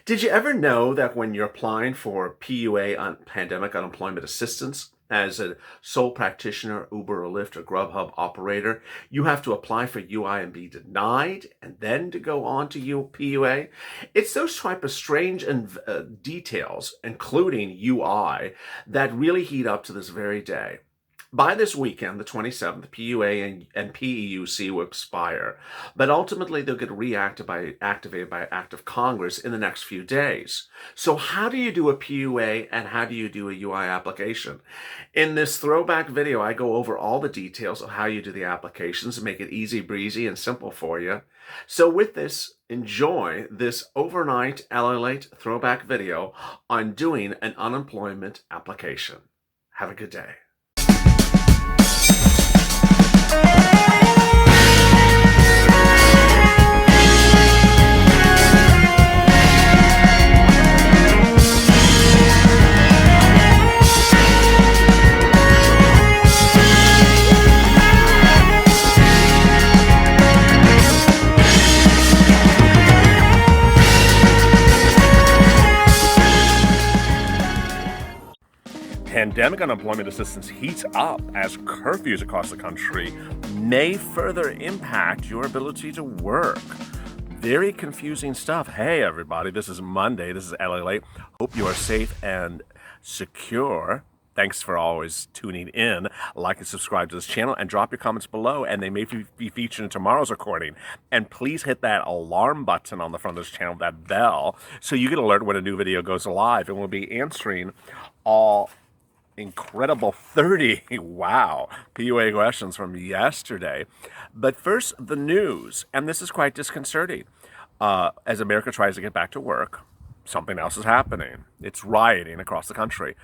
Did you ever know that when you're applying for PUA on pandemic unemployment assistance as a sole practitioner, Uber or Lyft or Grubhub operator, you have to apply for UI and be denied and then to go on to PUA? It's those type of strange details, including UI, that really heat up to this very day. By this weekend, the 27th, PUA and PEUC will expire, but ultimately they'll get activated by act of Congress in the next few days. So how do you do a PUA and how do you do a UI application? In this throwback video, I go over all the details of how you do the applications and make it easy breezy and simple for you. So with this, enjoy this overnight LALATE throwback video on doing an unemployment application. Have a good day. Pandemic unemployment assistance heats up as curfews across the country may further impact your ability to work. Very confusing stuff. Hey, everybody, this is Monday. This is LALATE. Hope you are safe and secure. Thanks for always tuning in. Like and subscribe to this channel and drop your comments below, and they may be featured in tomorrow's recording. And please hit that alarm button on the front of this channel, that bell, so you get alert when a new video goes live. And we'll be answering all incredible 30, wow, PUA questions from yesterday. But first, the news, and this is quite disconcerting. As America tries to get back to work, something else is happening. It's rioting across the country.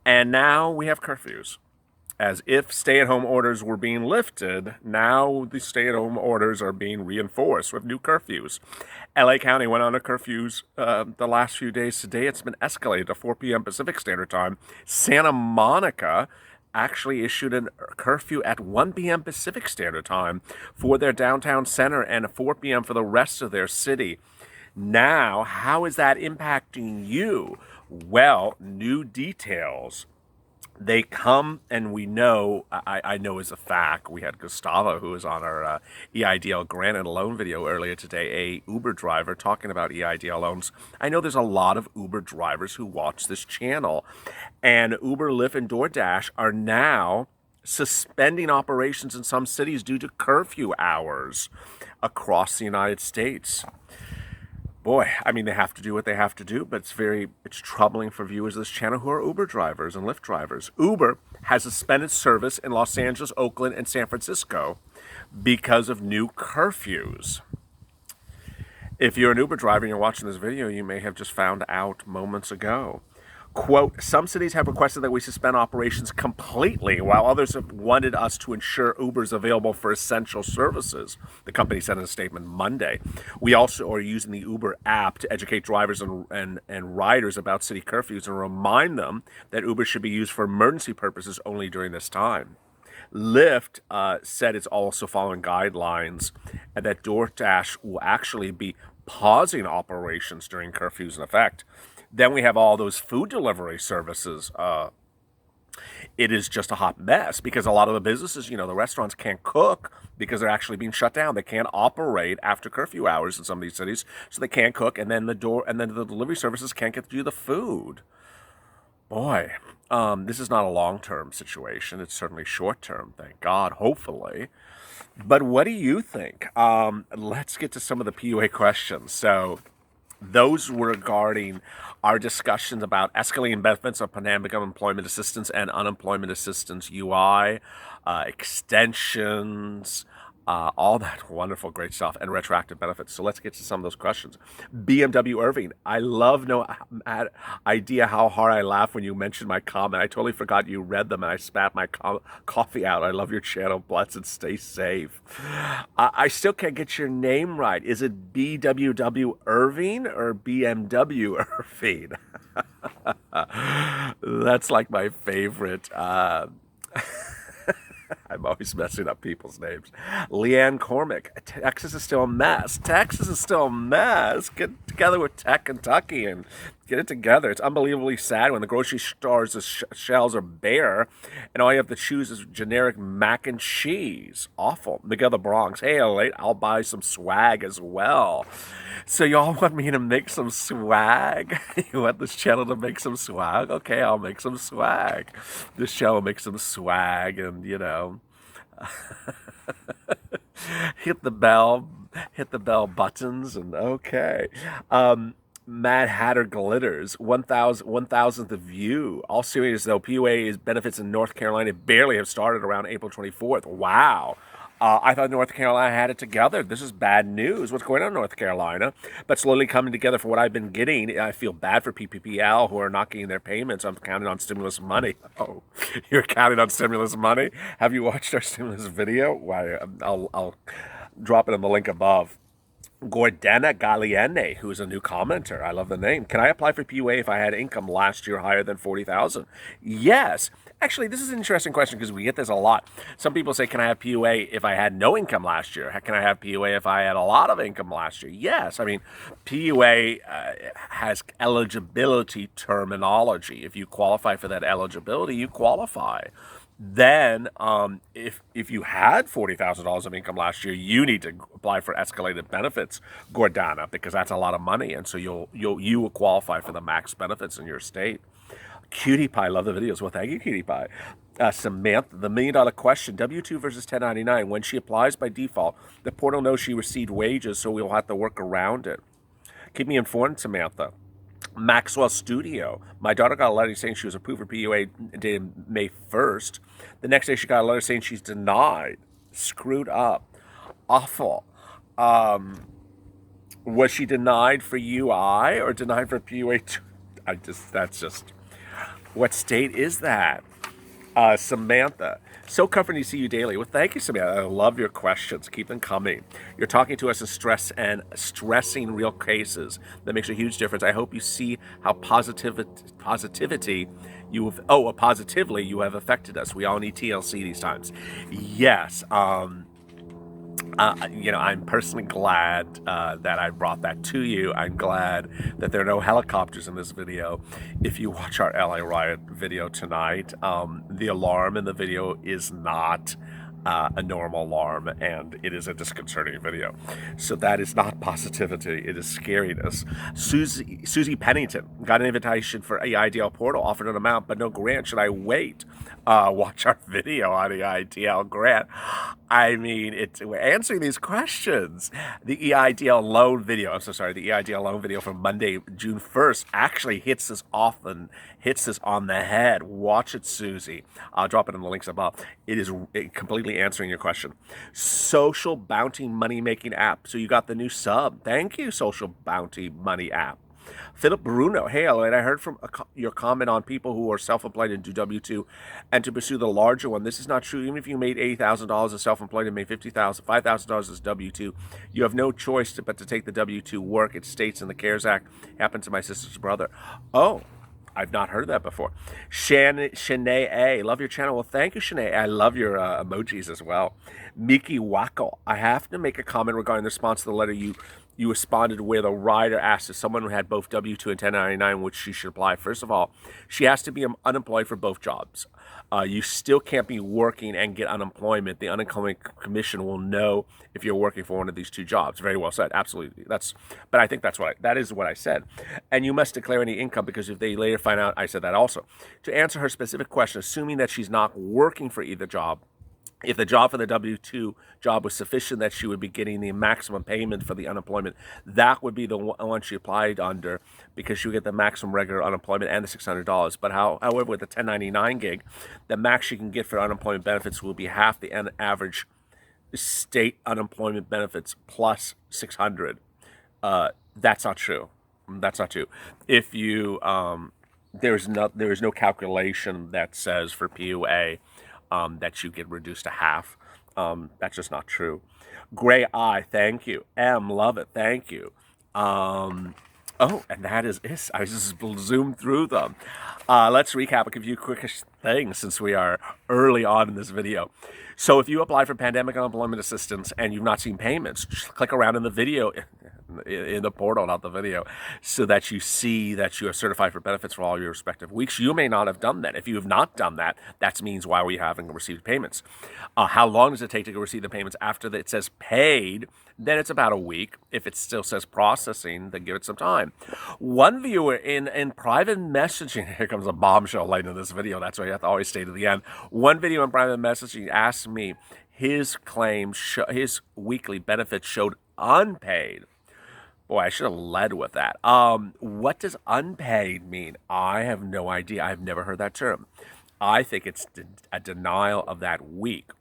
And now we have curfews. As if stay-at-home orders were being lifted, now the stay-at-home orders are being reinforced with new curfews. LA County went on to curfews the last few days. Today it's been escalated to 4 p.m. Pacific Standard Time. Santa Monica actually issued a curfew at 1 p.m. Pacific Standard Time for their downtown center and 4 p.m. for the rest of their city. Now, how is that impacting you? Well, new details. They come, and we know, I know as a fact, we had Gustavo, who was on our EIDL granted loan video earlier today, a Uber driver talking about EIDL loans. I know there's a lot of Uber drivers who watch this channel, and Uber, Lyft, and DoorDash are now suspending operations in some cities due to curfew hours across the United States. Boy, I mean, they have to do what they have to do, but it's troubling for viewers of this channel who are Uber drivers and Lyft drivers. Uber has suspended service in Los Angeles, Oakland, and San Francisco because of new curfews. If you're an Uber driver and you're watching this video, you may have just found out moments ago. Quote, some cities have requested that we suspend operations completely, while others have wanted us to ensure Uber is available for essential services, the company said in a statement Monday. We also are using the Uber app to educate drivers and riders about city curfews and remind them that Uber should be used for emergency purposes only during this time. Lyft said it's also following guidelines and that DoorDash will actually be pausing operations during curfews in effect. Then we have all those food delivery services. It is just a hot mess because a lot of the businesses, the restaurants can't cook because they're actually being shut down. They can't operate after curfew hours in some of these cities, so they can't cook, and then the delivery services can't get you the food. Boy, this is not a long-term situation. It's certainly short-term, thank God, hopefully. But what do you think? Let's get to some of the PUA questions. So those were regarding our discussions about escalating benefits of pandemic unemployment assistance and unemployment assistance UI, extensions, all that wonderful, great stuff, and retroactive benefits. So let's get to some of those questions. BMW Irving, I love no idea how hard I laugh when you mentioned my comment. I totally forgot you read them, and I spat my coffee out. I love your channel. Bless and stay safe. I still can't get your name right. Is it BWW Irving or BMW Irving? That's like my favorite. I I'm always messing up people's names. Leanne Cormick, Texas is still a mess. Texas is still a mess. Get together with Tech Kentucky and get it together. It's unbelievably sad when the grocery stores, the shelves are bare, and all you have to choose is generic mac and cheese. Awful. Miguel the Bronx, hey, LALATE, I'll buy some swag as well. So y'all want me to make some swag? You want this channel to make some swag? Okay, I'll make some swag. This channel will make some swag and, hit the bell buttons and okay. Mad Hatter Glitters, 1,000th view. All serious though, PUA benefits in North Carolina barely have started around April 24th. Wow. I thought North Carolina had it together. This is bad news. What's going on in North Carolina? But slowly coming together for what I've been getting. I feel bad for PPPL who are not getting their payments. I'm counting on stimulus money. Oh, you're counting on stimulus money? Have you watched our stimulus video? Why, I'll drop it in the link above. Gordana Galliene, who's a new commenter. I love the name. Can I apply for PUA if I had income last year higher than 40,000? Yes. Actually, this is an interesting question because we get this a lot. Some people say, can I have PUA if I had no income last year? Can I have PUA if I had a lot of income last year? Yes. I mean, PUA has eligibility terminology. If you qualify for that eligibility, you qualify. Then, if you had $40,000 of income last year, you need to apply for escalated benefits, Gordana, because that's a lot of money, and so you will qualify for the max benefits in your state. Cutie Pie, love the videos. Well, thank you, Cutie Pie. Samantha, the $1 million question: W-2 versus 1099. When she applies by default, the portal knows she received wages, so we'll have to work around it. Keep me informed, Samantha. Maxwell Studio. My daughter got a letter saying she was approved for PUA dated May 1st. The next day she got a letter saying she's denied. Screwed up. Awful. Was she denied for UI or denied for PUA? That's just, what state is that? Samantha, so comforting to see you daily. Well, thank you, Samantha. I love your questions. Keep them coming. You're talking to us in stress and stressing real cases. That makes a huge difference. I hope you see how positively you have affected us. We all need TLC these times. Yes. I'm personally glad that I brought that to you. I'm glad that there are no helicopters in this video. If you watch our LA riot video tonight, the alarm in the video is not a normal alarm, and it is a disconcerting video. So that is not positivity. It is scariness. Susie Pennington got an invitation for EIDL portal, offered an amount, but no grant. Should I wait? Watch our video on EIDL grant. I mean, we're answering these questions. The EIDL loan video, the EIDL loan video from Monday, June 1st actually hits this on the head. Watch it, Susie. I'll drop it in the links above. It is completely answering your question. Social Bounty Money Making app. So you got the new sub. Thank you, Social Bounty Money app. Philip Bruno, hey, LALATE, I heard from your comment on people who are self-employed and do W-2 and to pursue the larger one. This is not true. Even if you made $80,000 as self-employed and made $5,000 as W-2, you have no choice but to take the W-2 work. It states in the CARES Act. Happened to my sister's brother. Oh, I've not heard that before. Shanae A, love your channel. Well, thank you, Shanae. I love your emojis as well. Miki Wacko, I have to make a comment regarding the response to the letter you responded where the writer asked if someone who had both W-2 and 1099, which she should apply. First of all, she has to be unemployed for both jobs. You still can't be working and get unemployment. The Unemployment Commission will know if you're working for one of these two jobs. Very well said. Absolutely. But I think that is what I said. And you must declare any income, because if they later find out, I said that also. To answer her specific question, assuming that she's not working for either job, if the job for the W-2 job was sufficient that she would be getting the maximum payment for the unemployment, that would be the one she applied under, because she would get the maximum regular unemployment and the $600. But however, with the 1099 gig, the max she can get for unemployment benefits will be half the average state unemployment benefits plus $600. That's not true. That's not true. If you there is no calculation that says for PUA that you get reduced to half. That's just not true. Gray Eye, thank you. M, love it, thank you. Oh, and that is it. I just zoomed through them. Let's recap a few quick things since we are early on in this video. So if you apply for pandemic unemployment assistance and you've not seen payments, just click around in the video, in the portal, not the video, so that you see that you are certified for benefits for all your respective weeks. You may not have done that. If you have not done that, that means why we haven't received payments. How long does it take to receive the payments after it says paid? Then it's about a week. If it still says processing, then give it some time. One viewer in private messaging, here comes a bombshell late in this video, that's why you have to always stay to the end. One video in private messaging asked me his claim, his weekly benefits showed unpaid. Boy, I should have led with that. What does unpaid mean? I have no idea. I've never heard that term. I think it's a denial of that week.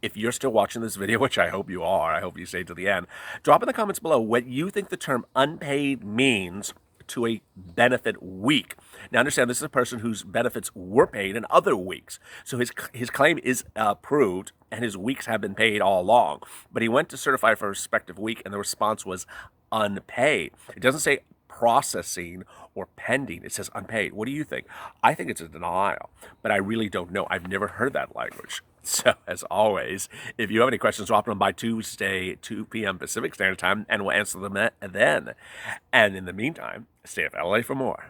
If you're still watching this video, which I hope you are, I hope you stay to the end, drop in the comments below what you think the term unpaid means to a benefit week. Now understand, this is a person whose benefits were paid in other weeks. So his claim is approved and his weeks have been paid all along. But he went to certify for a respective week and the response was unpaid. It doesn't say processing or pending. It says unpaid. What do you think? I think it's a denial, but I really don't know. I've never heard that language. So as always, if you have any questions, drop them by Tuesday, 2 p.m. Pacific Standard Time, and we'll answer them then. And in the meantime, stay at LA for more.